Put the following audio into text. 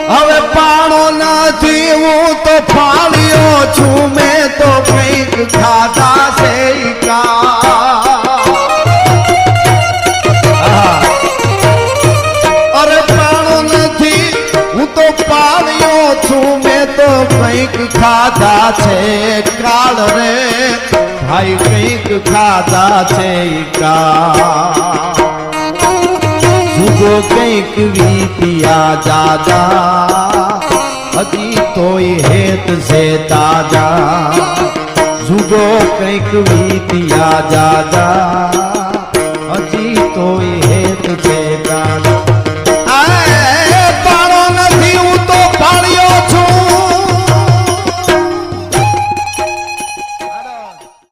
હવે પાણો નથી હું તો ફાળ્યો છું મેં તો કંઈક ખાધા છે અરે પાણો નથી હું તો પાળ્યો છું મેં તો કંઈક ખાધા છે કાળ રે ભાઈ કંઈક ખાધા છે જુગો કંઈક વીત્યા જાજા હજી તોય હેત છે તાજા જુગો કંઈક વીત્યા જાજા હજી તોય હેત છે